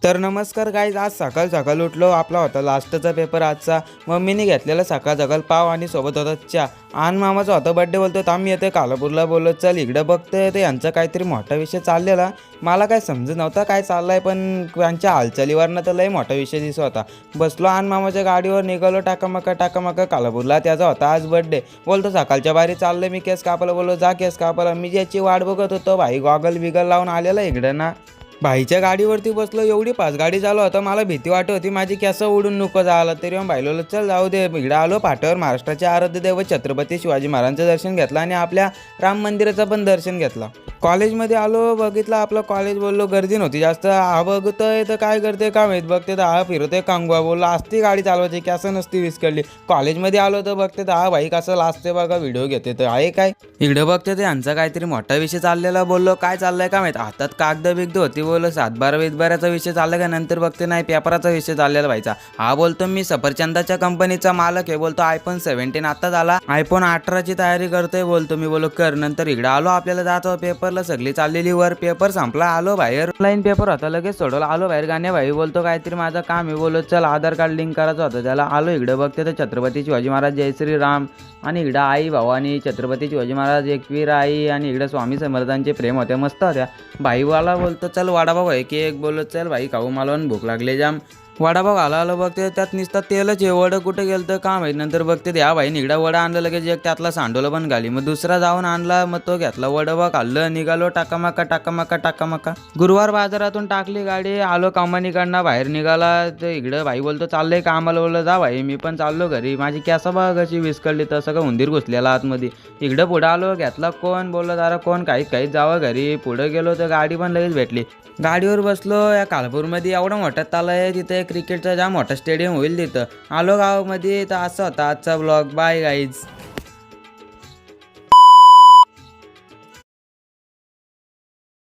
तर नमस्कार गाईज, आज सकाळ सकाळ उठलो. आपला होता लास्टचा पेपर आजचा. मम्मीने घेतलेला सकाळ सकाळ पाव आणि सोबत होता चहा. आन मामाचा होता बड्डे. बोलतो थांब येते कालापूरला. बोलत चल इकडं बघतोय ते यांचा काहीतरी मोठा विषय चाललेला. मला काय समजत नव्हता काय चाललाय, पण त्यांच्या हालचालीवरनं तर लय मोठा विषय दिसत होता. बसलो आन मामाच्या गाडीवर निघालो टाकामका कालापूरला. त्याचा होता आज बड्डे. बोलतो सकाळच्या बारी चाललं मी केस कापायला. बोललो जा केस कापायला. मी ज्याची वाट बघत होतो भाई गॉगल बिगल लावून आलेला इकडं ना. भाईच्या गाडीवरती बसलो. एवढी पाच गाडी चालू होता. मला भीती वाटत होती माझी केस उडून नको झालं. तरी मग भाईलो चल जाऊ दे. इकडं आलो पाठावर. महाराष्ट्राचे आराध्य दैवत छत्रपती शिवाजी महाराजांचं दर्शन घेतलं आणि आपल्या राम मंदिराचं पण दर्शन घेतलं. कॉलेजमध्ये आलो. बघितलं आपलं कॉलेज. बोललो गर्दी नव्हती जास्त. हा बघतोय तर काय करते का माहीत. बघते तर हा फिरतोय कांगवा. बोललो असती गाडी चालवायची केस नसती विस्कळली. कॉलेजमध्ये आलो तर बघते तर हा भाई कसं लाजते बघा. व्हिडिओ घेते तर आहे काय. इकडे बघते तर यांचा काहीतरी मोठा विषय चाललेला. बोललो काय चाललंय का माहीत. हातात कागद बिगद होती. बोललो 7/12 विषय चालला का. नंतर बघते नाही पेपराचा विषय चाललेला व्हायचा. हा बोलतो मी सफरचंदाच्या कंपनीचा मालक आहे. बोलतो आयफोन 17 आता झाला. आयफोन 18ची तयारी करतोय. बोलतो मी. बोलो कर. नंतर इकडं आलो. आपल्याला जातो पेपरला. सगळी चाललेली वर. पेपर संपला. आलो बाहेर. ऑनलाईन पेपर होता लगेच सोडवला. आलो बाहेर. गाणे भाई बोलतो काहीतरी माझं काम आहे. बोलो चल आधार कार्ड लिंक करायचं होतं त्याला. आलो इकडे बघते तर छत्रपती शिवाजी महाराज जय श्रीराम आणि इकडं आई भवानी छत्रपती शिवाजी महाराज एकवीर आई आणि इकडं स्वामी समर्थांचे प्रेम होत्या मस्त होत्या. भाईवाला बोलतो चल वडापाव आहे की एक. बोलत चल भाई खाऊ मला भूक लागले जाम. वडापाव आला बघते त्यात नुसतं तेलच आहे. वडं कुठं गेलं तर काम आहे. नंतर बघते त्या भाई निगडा वडा आणलं लगेच एक. त्यातला सांडोला पण घाली. मग दुसरा जाऊन आणला. मग तो घेतला वडापाव खाल्लं. निघालो टाकामाका. गुरुवार बाजारातून टाकली गाडी. आलो कंपनीकडनं बाहेर निघाला. तर इकडं भाई बोलतो चाललंय कामाला. बोललो जा भाई मी पण चाललो घरी. माझी केस बघ कशी विस्कळली. तर सगळं उंदीर घुसलेला आतमध्ये. इकडं पुढं आलो. घेतला कोण. बोललो जरा कोण काही जावं घरी. पुढं गेलो तर गाडी पण लगेच भेटली. गाडीवर बसलो. या कालपूरमध्ये एवढा मोठा ताल आहे. तिथे क्रिकेटचा जाम मोठा स्टेडियम होईल तिथं. आलो गावामध्ये. तर असं होता आजचा ब्लॉग. Bye guys.